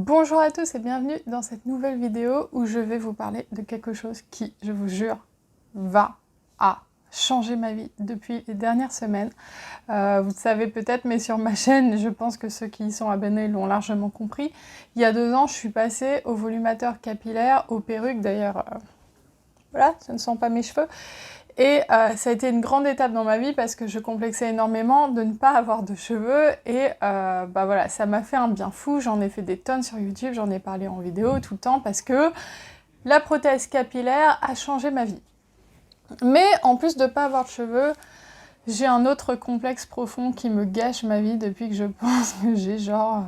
Bonjour à tous et bienvenue dans cette nouvelle vidéo où je vais vous parler de quelque chose qui, je vous jure, va à changer ma vie depuis les dernières semaines. Vous le savez peut-être, mais sur ma chaîne, je pense que ceux qui y sont abonnés l'ont largement compris. Il y a 2 ans, je suis passée au volumateur capillaire, aux perruques d'ailleurs. Voilà, ce ne sont pas mes cheveux. Et ça a été une grande étape dans ma vie parce que je complexais énormément de ne pas avoir de cheveux et bah voilà, ça m'a fait un bien fou, j'en ai fait des tonnes sur YouTube, j'en ai parlé en vidéo tout le temps parce que la prothèse capillaire a changé ma vie. Mais en plus de ne pas avoir de cheveux, j'ai un autre complexe profond qui me gâche ma vie depuis que je pense que j'ai genre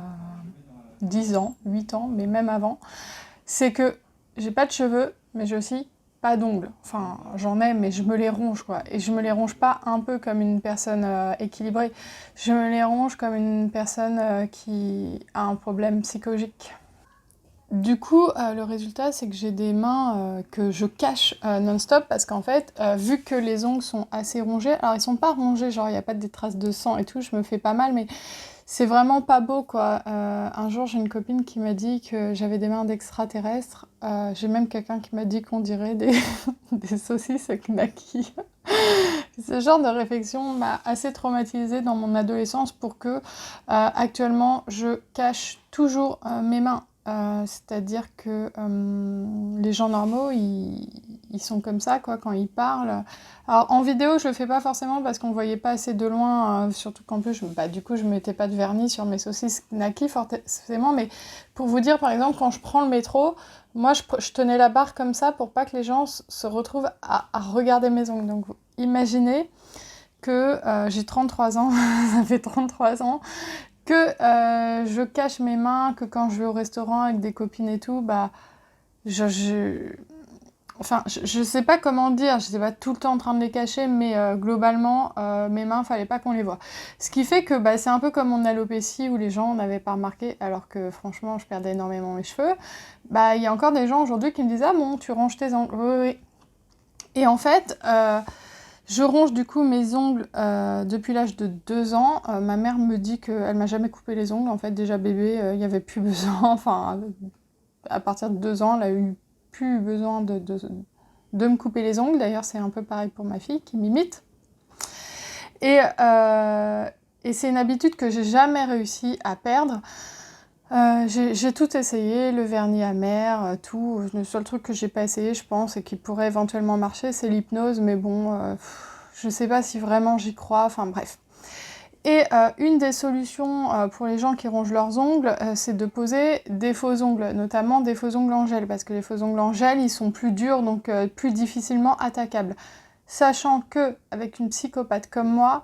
10 ans, 8 ans, mais même avant. C'est que j'ai pas de cheveux, mais j'ai aussi pas d'ongles. Enfin, j'en ai, mais je me les ronge, quoi. Et je me les ronge pas un peu comme une personne équilibrée. Je me les ronge comme une personne qui a un problème psychologique. Du coup, le résultat, c'est que j'ai des mains que je cache non-stop parce qu'en fait, vu que les ongles sont assez rongés, alors ils sont pas rongés, genre il n'y a pas des traces de sang et tout, je me fais pas mal, mais c'est vraiment pas beau, quoi. Un jour, j'ai une copine qui m'a dit que j'avais des mains d'extraterrestre. J'ai même quelqu'un qui m'a dit qu'on dirait des saucisses knacky. Ce genre de réflexion m'a assez traumatisée dans mon adolescence pour que, actuellement, je cache toujours mes mains. C'est-à-dire que les gens normaux, ils sont comme ça, quoi, quand ils parlent. Alors, en vidéo, je le fais pas forcément parce qu'on voyait pas assez de loin, surtout qu'en plus, du coup, je mettais pas de vernis sur mes saucisses knacky, forcément, mais pour vous dire, par exemple, quand je prends le métro, moi, je tenais la barre comme ça pour pas que les gens se retrouvent à regarder mes ongles. Donc, imaginez que j'ai 33 ans, ça fait 33 ans, que je cache mes mains, que quand je vais au restaurant avec des copines et tout, enfin, je sais pas comment dire, j'étais pas tout le temps en train de les cacher, mais globalement, mes mains, fallait pas qu'on les voie. Ce qui fait que c'est un peu comme mon alopécie où les gens n'avaient pas remarqué, alors que franchement, je perdais énormément mes cheveux. Il y a encore des gens aujourd'hui qui me disent « Ah bon, tu ronges tes ongles ?» Oui, oui. Et en fait, je ronge du coup mes ongles depuis l'âge de 2 ans. Ma mère me dit qu'elle m'a jamais coupé les ongles. En fait, déjà bébé, il n'y avait plus besoin. Enfin, à partir de 2 ans, elle a eu plus besoin de me couper les ongles. D'ailleurs, c'est un peu pareil pour ma fille qui m'imite. Et c'est une habitude que j'ai jamais réussi à perdre. J'ai tout essayé, le vernis amer, tout. Le seul truc que j'ai pas essayé, je pense, et qui pourrait éventuellement marcher, c'est l'hypnose, mais bon, je sais pas si vraiment j'y crois, enfin bref. Et une des solutions pour les gens qui rongent leurs ongles, c'est de poser des faux ongles, notamment des faux ongles en gel, parce que les faux ongles en gel, ils sont plus durs, donc plus difficilement attaquables. Sachant que, avec une psychopathe comme moi,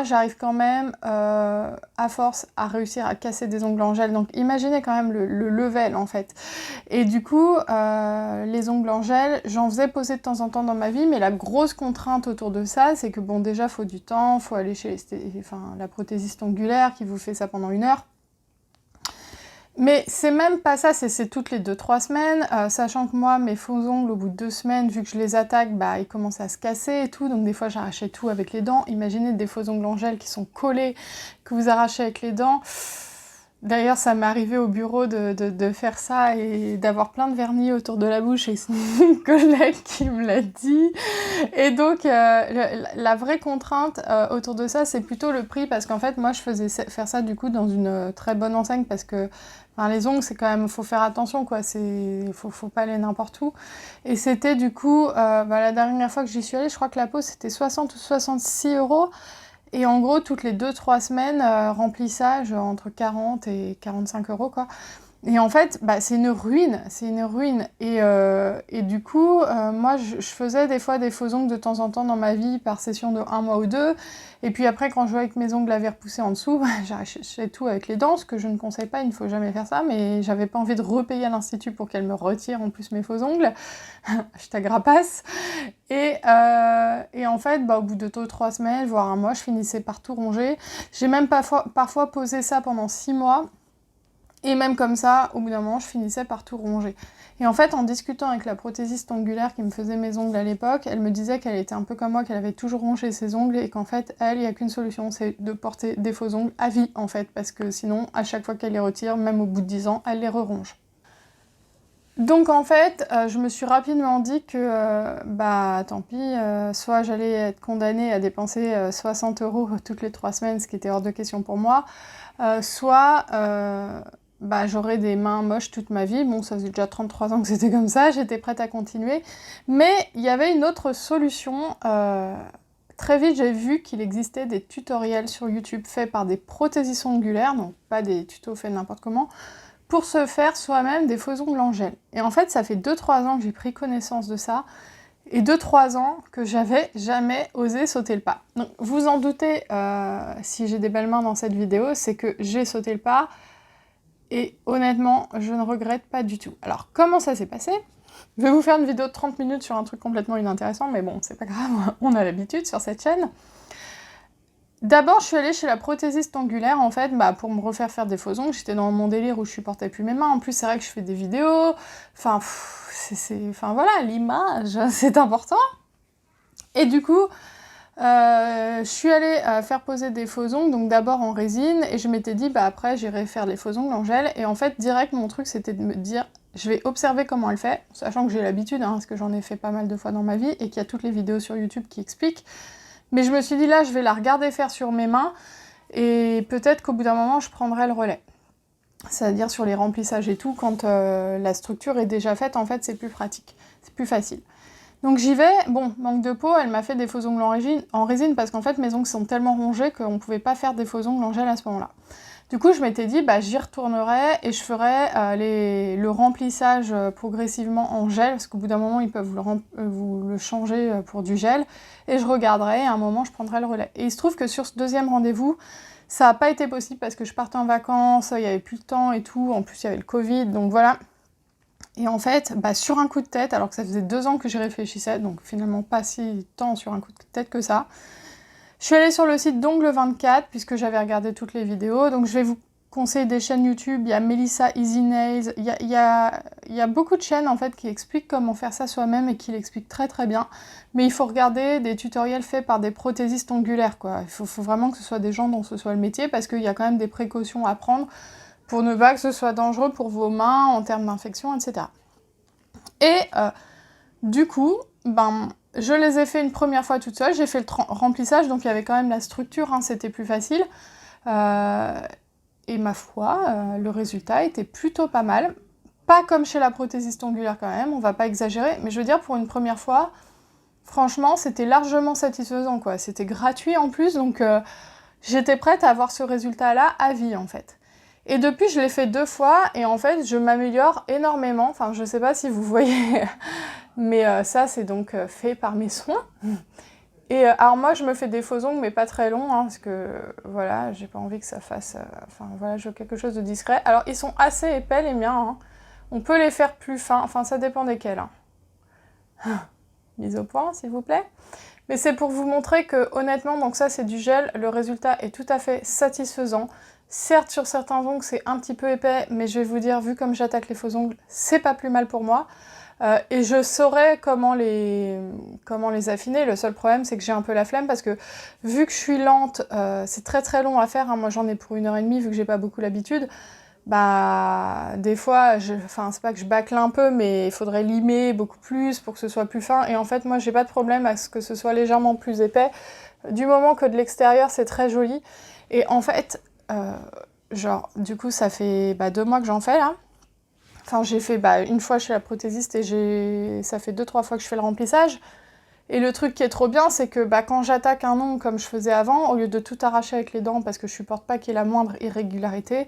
j'arrive quand même, à force, à réussir à casser des ongles en gel. Donc imaginez quand même le level, en fait. Et du coup, les ongles en gel, j'en faisais poser de temps en temps dans ma vie, mais la grosse contrainte autour de ça, c'est que bon, déjà, faut du temps, faut aller chez la prothésiste ongulaire qui vous fait ça pendant 1 heure. Mais c'est même pas ça, c'est toutes les 2-3 semaines, sachant que moi, mes faux ongles, au bout de 2 semaines, vu que je les attaque, ils commencent à se casser et tout, donc des fois j'arrachais tout avec les dents. Imaginez des faux ongles en gel qui sont collés, que vous arrachez avec les dents. D'ailleurs, ça m'est arrivé au bureau de faire ça et d'avoir plein de vernis autour de la bouche, et c'est une collègue qui me l'a dit. Et donc, la vraie contrainte autour de ça, c'est plutôt le prix, parce qu'en fait, moi, je faisais faire ça du coup dans une très bonne enseigne, parce que les ongles, c'est quand même, faut faire attention, quoi. Faut pas aller n'importe où. Et c'était du coup, la dernière fois que j'y suis allée, je crois que la pause, c'était 60 ou 66 €. Et en gros, toutes les 2-3 semaines, remplissage entre 40 et 45 €, quoi. Et en fait, c'est une ruine, c'est une ruine. Et du coup, moi, je faisais des fois des faux ongles de temps en temps dans ma vie, par session de 1 mois ou 2. Et puis après, quand je voyais que mes ongles avaient repoussé en dessous, j'arrachais tout avec les dents, ce que je ne conseille pas, il ne faut jamais faire ça, mais j'avais pas envie de repayer à l'institut pour qu'elle me retire en plus mes faux ongles. Hashtag rapace. Et en fait, au bout de 2-3 semaines, voire 1 mois, je finissais par tout ronger. J'ai même parfois posé ça pendant 6 mois. Et même comme ça, au bout d'un moment, je finissais par tout ronger. Et en fait, en discutant avec la prothésiste ongulaire qui me faisait mes ongles à l'époque, elle me disait qu'elle était un peu comme moi, qu'elle avait toujours rongé ses ongles et qu'en fait, elle, il n'y a qu'une solution, c'est de porter des faux ongles à vie, en fait, parce que sinon, à chaque fois qu'elle les retire, même au bout de 10 ans, elle les re-ronge. Donc en fait, je me suis rapidement dit que, bah tant pis, soit j'allais être condamnée à dépenser 60 € toutes les 3 semaines, ce qui était hors de question pour moi, soit bah, j'aurais des mains moches toute ma vie. Bon, ça faisait déjà 33 ans que c'était comme ça, j'étais prête à continuer. Mais il y avait une autre solution. Très vite, j'ai vu qu'il existait des tutoriels sur YouTube faits par des prothésistes ongulaires, donc pas des tutos faits n'importe comment, pour se faire soi-même des faux ongles en gel. Et en fait, ça fait 2-3 ans que j'ai pris connaissance de ça, et 2-3 ans que j'avais jamais osé sauter le pas. Donc vous en doutez, si j'ai des belles mains dans cette vidéo, c'est que j'ai sauté le pas, et honnêtement, je ne regrette pas du tout. Alors comment ça s'est passé ? Je vais vous faire une vidéo de 30 minutes sur un truc complètement inintéressant, mais bon, c'est pas grave, on a l'habitude sur cette chaîne. D'abord, je suis allée chez la prothésiste ongulaire, en fait, bah, pour me refaire faire des faux ongles. J'étais dans mon délire où je supportais plus mes mains. En plus, c'est vrai que je fais des vidéos. Enfin, enfin voilà, l'image, c'est important. Et du coup, je suis allée faire poser des faux ongles, donc d'abord en résine, et je m'étais dit, bah après, j'irai faire les faux ongles en gel. Et en fait, direct, mon truc, c'était de me dire, je vais observer comment elle fait, sachant que j'ai l'habitude, hein, parce que j'en ai fait pas mal de fois dans ma vie, et qu'il y a toutes les vidéos sur YouTube qui expliquent. Mais je me suis dit, là, je vais la regarder faire sur mes mains, et peut-être qu'au bout d'un moment, je prendrai le relais. C'est-à-dire sur les remplissages et tout, quand la structure est déjà faite, en fait, c'est plus pratique, c'est plus facile. Donc j'y vais, bon, manque de peau, elle m'a fait des faux ongles en résine, parce qu'en fait, mes ongles sont tellement rongés qu'on ne pouvait pas faire des faux ongles en gel à ce moment-là. Du coup, je m'étais dit, bah, j'y retournerai et je ferai le remplissage progressivement en gel, parce qu'au bout d'un moment, ils peuvent vous le changer pour du gel, et je regarderai, et à un moment, je prendrai le relais. Et il se trouve que sur ce deuxième rendez-vous, ça n'a pas été possible parce que je partais en vacances, il n'y avait plus de temps et tout, en plus il y avait le Covid, donc voilà. Et en fait, bah, sur un coup de tête, alors que ça faisait 2 ans que j'y réfléchissais, donc finalement pas si tant sur un coup de tête que ça, je suis allée sur le site d'Ongles 24, puisque j'avais regardé toutes les vidéos, donc je vais vous conseiller des chaînes YouTube, il y a Melissa Easy Nails, il y a beaucoup de chaînes en fait qui expliquent comment faire ça soi-même et qui l'expliquent très très bien, mais il faut regarder des tutoriels faits par des prothésistes ongulaires, quoi. Il faut vraiment que ce soit des gens dont ce soit le métier, parce qu'il y a quand même des précautions à prendre pour ne pas que ce soit dangereux pour vos mains en termes d'infection, etc. Et du coup, ben, je les ai fait une première fois toute seule, j'ai fait le remplissage, donc il y avait quand même la structure, hein, c'était plus facile. Et ma foi, le résultat était plutôt pas mal. Pas comme chez la prothésiste ongulaire quand même, on va pas exagérer, mais je veux dire, pour une première fois, franchement, c'était largement satisfaisant, quoi. C'était gratuit en plus, donc j'étais prête à avoir ce résultat-là à vie, en fait. Et depuis, je l'ai fait 2 fois, et en fait, je m'améliore énormément. Enfin, je sais pas si vous voyez, mais ça, c'est donc fait par mes soins. Et alors moi, je me fais des faux ongles, mais pas très longs, hein, parce que, voilà, j'ai pas envie que ça fasse... Enfin, voilà, je veux quelque chose de discret. Alors, ils sont assez épais, les miens, hein. On peut les faire plus fins, enfin, ça dépend desquels, hein. Mise au point, s'il vous plaît. Mais c'est pour vous montrer que, honnêtement, donc ça, c'est du gel, le résultat est tout à fait satisfaisant. Certes, sur certains ongles, c'est un petit peu épais, mais je vais vous dire, vu comme j'attaque les faux ongles, c'est pas plus mal pour moi. Et je saurais comment les affiner. Le seul problème, c'est que j'ai un peu la flemme, parce que vu que je suis lente, c'est très très long à faire, hein. Moi, j'en ai pour 1h30, vu que j'ai pas beaucoup l'habitude. Bah, des fois, enfin, c'est pas que je bâcle un peu, mais il faudrait limer beaucoup plus pour que ce soit plus fin. Et en fait, moi, j'ai pas de problème à ce que ce soit légèrement plus épais, du moment que de l'extérieur, c'est très joli. Et en fait... genre, du coup, ça fait 2 mois que j'en fais, là. Enfin, j'ai fait une fois chez la prothésiste et ça fait 2-3 fois que je fais le remplissage. Et le truc qui est trop bien, c'est que quand j'attaque un ongle comme je faisais avant, au lieu de tout arracher avec les dents parce que je supporte pas qu'il y ait la moindre irrégularité,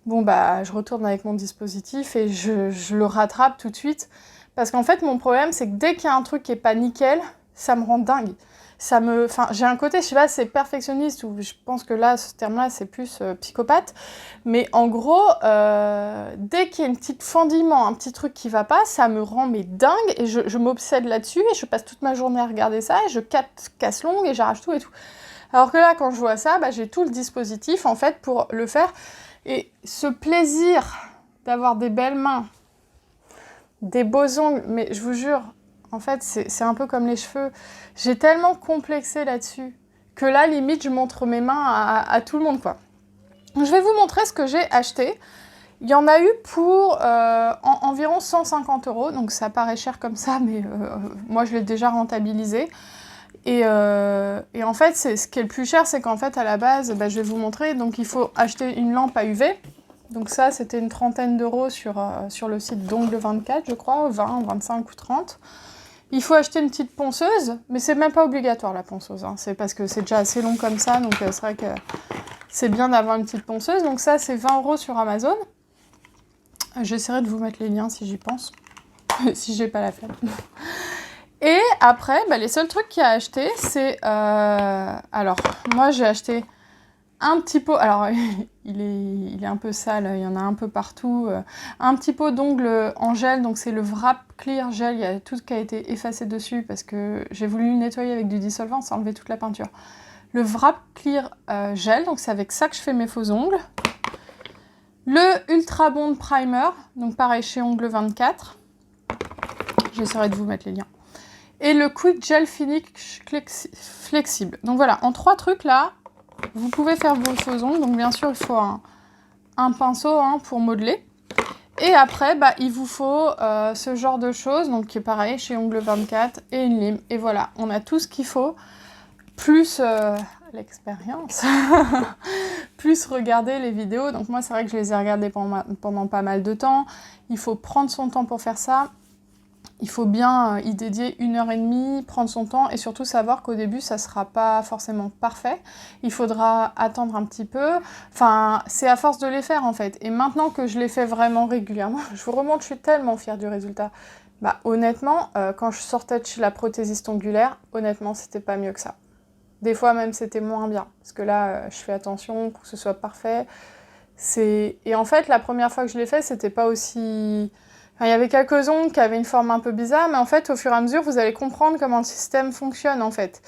bon, je retourne avec mon dispositif et je le rattrape tout de suite. Parce qu'en fait, mon problème, c'est que dès qu'il y a un truc qui est pas nickel, ça me rend dingue. Enfin, j'ai un côté, je sais pas, c'est perfectionniste, ou je pense que là, ce terme-là, c'est plus psychopathe, mais en gros, dès qu'il y a une petite fendiment, un petit truc qui va pas, ça me rend dingue, et je m'obsède là-dessus, et je passe toute ma journée à regarder ça, et je casse l'ongle, et j'arrache tout et tout. Alors que là, quand je vois ça, j'ai tout le dispositif, en fait, pour le faire, Et ce plaisir d'avoir des belles mains, des beaux ongles, mais je vous jure, en fait, c'est un peu comme les cheveux. J'ai tellement complexé là-dessus que là, limite, je montre mes mains à tout le monde, quoi. Je vais vous montrer ce que j'ai acheté. Il y en a eu pour environ 150 €, donc ça paraît cher comme ça, mais moi, je l'ai déjà rentabilisé. Et en fait, ce qui est le plus cher, c'est qu'en fait, à la base, je vais vous montrer, donc il faut acheter une lampe à UV. Donc ça, c'était une trentaine d'euros sur le site d'Ongle 24, je crois, 20, 25 ou 30. Il faut acheter une petite ponceuse, mais c'est même pas obligatoire la ponceuse, hein. C'est parce que c'est déjà assez long comme ça, donc c'est vrai que c'est bien d'avoir une petite ponceuse. Donc ça, c'est 20 € sur Amazon. J'essaierai de vous mettre les liens si j'y pense, si j'ai pas la flemme. Et après, les seuls trucs qu'il y a à acheter, c'est... Alors, moi, j'ai acheté un petit pot... Alors, il est un peu sale, il y en a un peu partout. Un petit pot d'ongles en gel, donc c'est le Wrap Clear Gel. Il y a tout qui a été effacé dessus parce que j'ai voulu le nettoyer avec du dissolvant, ça enlevait toute la peinture. Le Wrap Clear Gel, donc c'est avec ça que je fais mes faux ongles. Le Ultra Bond Primer, donc pareil chez Ongle 24. J'essaierai de vous mettre les liens. Et le Quick Gel Finish Flexible. Donc voilà, en 3 trucs là, vous pouvez faire vos faux ongles. Donc bien sûr, il faut un pinceau pour modeler. Et après, il vous faut ce genre de choses, donc qui est pareil chez Ongle 24 et une lime. Et voilà, on a tout ce qu'il faut, plus l'expérience, plus regarder les vidéos. Donc moi, c'est vrai que je les ai regardées pendant pas mal de temps. Il faut prendre son temps pour faire ça. Il faut bien y dédier 1h30, prendre son temps et surtout savoir qu'au début, ça ne sera pas forcément parfait. Il faudra attendre un petit peu. Enfin, c'est à force de les faire en fait. Et maintenant que je les fais vraiment régulièrement, je vous remonte, je suis tellement fière du résultat. Honnêtement, quand je sortais de chez la prothésiste ongulaire, honnêtement, c'était pas mieux que ça. Des fois même, c'était moins bien. Parce que là, je fais attention pour que ce soit parfait. Et en fait, la première fois que je l'ai fait, c'était pas aussi... Enfin, il y avait quelques ongles qui avaient une forme un peu bizarre, mais en fait, au fur et à mesure, vous allez comprendre comment le système fonctionne, en fait.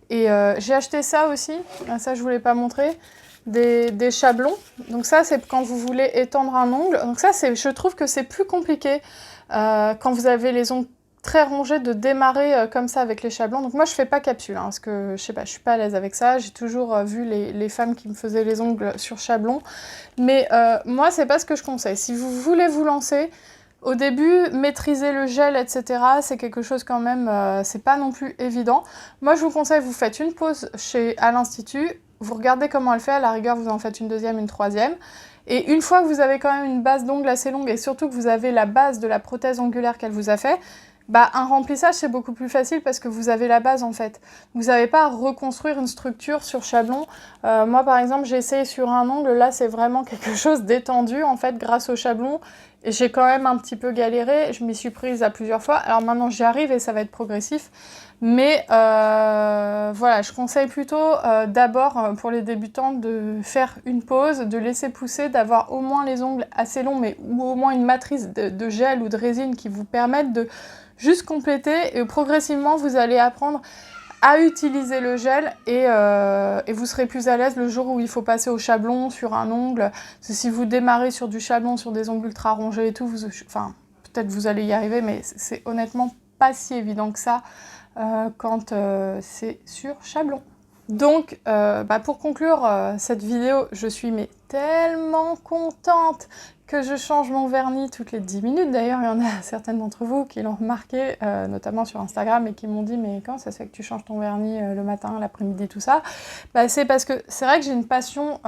Et j'ai acheté ça aussi, ça je ne vous l'ai pas montré, des chablons. Donc ça, c'est quand vous voulez étendre un ongle. Donc ça, je trouve que c'est plus compliqué quand vous avez les ongles très rongés de démarrer comme ça avec les chablons. Donc moi, je ne fais pas capsule, parce que je sais pas, je suis pas à l'aise avec ça. J'ai toujours vu les femmes qui me faisaient les ongles sur chablon. Mais moi, c'est pas ce que je conseille. Si vous voulez vous lancer... Au début, maîtriser le gel, etc., c'est quelque chose quand même, c'est pas non plus évident. Moi, je vous conseille, vous faites une pause à l'Institut, vous regardez comment elle fait, à la rigueur, vous en faites une deuxième, une troisième. Et une fois que vous avez quand même une base d'ongles assez longue, et surtout que vous avez la base de la prothèse ongulaire qu'elle vous a fait, un remplissage, c'est beaucoup plus facile parce que vous avez la base, en fait. Vous n'avez pas à reconstruire une structure sur chablon. Moi, par exemple, j'ai essayé sur un ongle, là, c'est vraiment quelque chose d'étendu, en fait, grâce au chablon. Et j'ai quand même un petit peu galéré, je m'y suis prise à plusieurs fois. Alors maintenant j'y arrive et ça va être progressif. Mais voilà, je conseille plutôt d'abord pour les débutants de faire une pause, de laisser pousser, d'avoir au moins les ongles assez longs, ou au moins une matrice de gel ou de résine qui vous permettent de juste compléter. Et progressivement vous allez apprendre à utiliser le gel et vous serez plus à l'aise le jour où il faut passer au chablon sur un ongle. Parce que si vous démarrez sur du chablon, sur des ongles ultra rongés et tout, peut-être vous allez y arriver, mais c'est honnêtement pas si évident que ça quand c'est sur chablon. Donc, pour conclure cette vidéo, je suis tellement contente que je change mon vernis toutes les 10 minutes. D'ailleurs, il y en a certaines d'entre vous qui l'ont remarqué, notamment sur Instagram, et qui m'ont dit « Mais comment ça se fait que tu changes ton vernis le matin, l'après-midi, tout ça ?» C'est parce que c'est vrai que j'ai une passion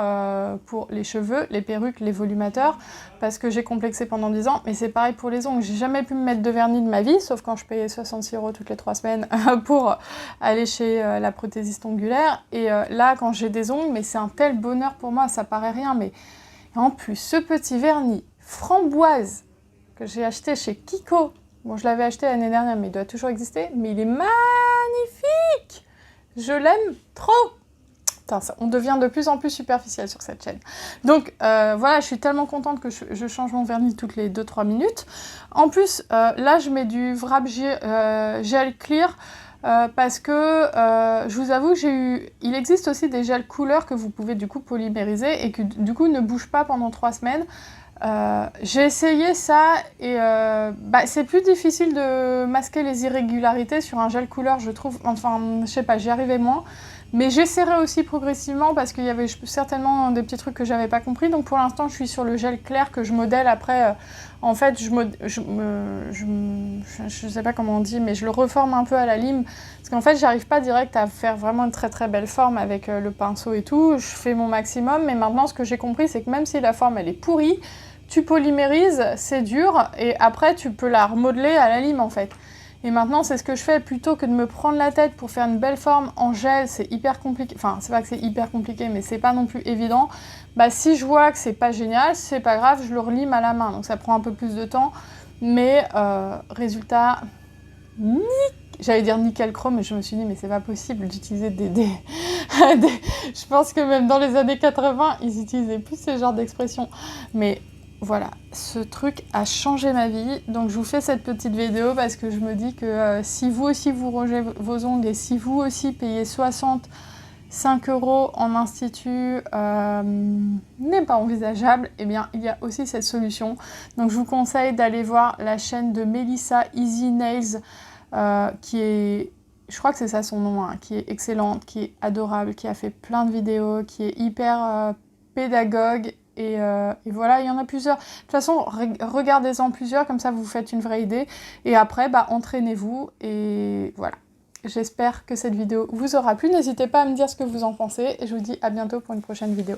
pour les cheveux, les perruques, les volumateurs, parce que j'ai complexé pendant 10 ans, mais c'est pareil pour les ongles. J'ai jamais pu me mettre de vernis de ma vie, sauf quand je payais 66 € toutes les 3 semaines pour aller chez la prothésiste ongulaire. Et là, quand j'ai des ongles, mais c'est un tel bonheur pour moi, ça paraît rien, mais en plus, ce petit vernis framboise que j'ai acheté chez Kiko, bon, je l'avais acheté l'année dernière, mais il doit toujours exister, mais il est magnifique! Je l'aime trop! Putain, on devient de plus en plus superficiel sur cette chaîne. Donc voilà, je suis tellement contente que je change mon vernis toutes les 2-3 minutes. En plus, là, je mets du Wrap Gel Clear. parce que je vous avoue que il existe aussi des gels couleurs que vous pouvez du coup polymériser et qui du coup ne bougent pas pendant 3 semaines. J'ai essayé ça et c'est plus difficile de masquer les irrégularités sur un gel couleur, je trouve. Enfin, je sais pas, j'y arrivais moins. Mais j'essaierai aussi progressivement parce qu'il y avait certainement des petits trucs que j'avais pas compris. Donc pour l'instant, je suis sur le gel clair que je modèle. Après, en fait, je sais pas comment on dit, mais je le reforme un peu à la lime. Parce qu'en fait, j'arrive pas direct à faire vraiment une très très belle forme avec le pinceau et tout. Je fais mon maximum. Mais maintenant, ce que j'ai compris, c'est que même si la forme elle est pourrie, tu polymérises, c'est dur. Et après, tu peux la remodeler à la lime en fait. Et maintenant, c'est ce que je fais, plutôt que de me prendre la tête pour faire une belle forme en gel, c'est hyper compliqué. Enfin, c'est pas que c'est hyper compliqué, mais c'est pas non plus évident. Bah, si je vois que c'est pas génial, c'est pas grave, je le relime à la main. Donc ça prend un peu plus de temps. Mais résultat, j'allais dire nickel chrome, mais je me suis dit, mais c'est pas possible d'utiliser Je pense que même dans les années 80, ils utilisaient plus ce genre d'expression. Mais voilà, ce truc a changé ma vie. Donc je vous fais cette petite vidéo parce que je me dis que si vous aussi vous rongez vos ongles et si vous aussi payez 65 € en institut n'est pas envisageable, eh bien il y a aussi cette solution. Donc je vous conseille d'aller voir la chaîne de Melissa Easy Nails qui est, je crois que c'est ça son nom, hein, qui est excellente, qui est adorable, qui a fait plein de vidéos, qui est hyper pédagogue. Et voilà, il y en a plusieurs. De toute façon, regardez-en plusieurs, comme ça vous faites une vraie idée. Et après, entraînez-vous. Et voilà. J'espère que cette vidéo vous aura plu. N'hésitez pas à me dire ce que vous en pensez. Et je vous dis à bientôt pour une prochaine vidéo.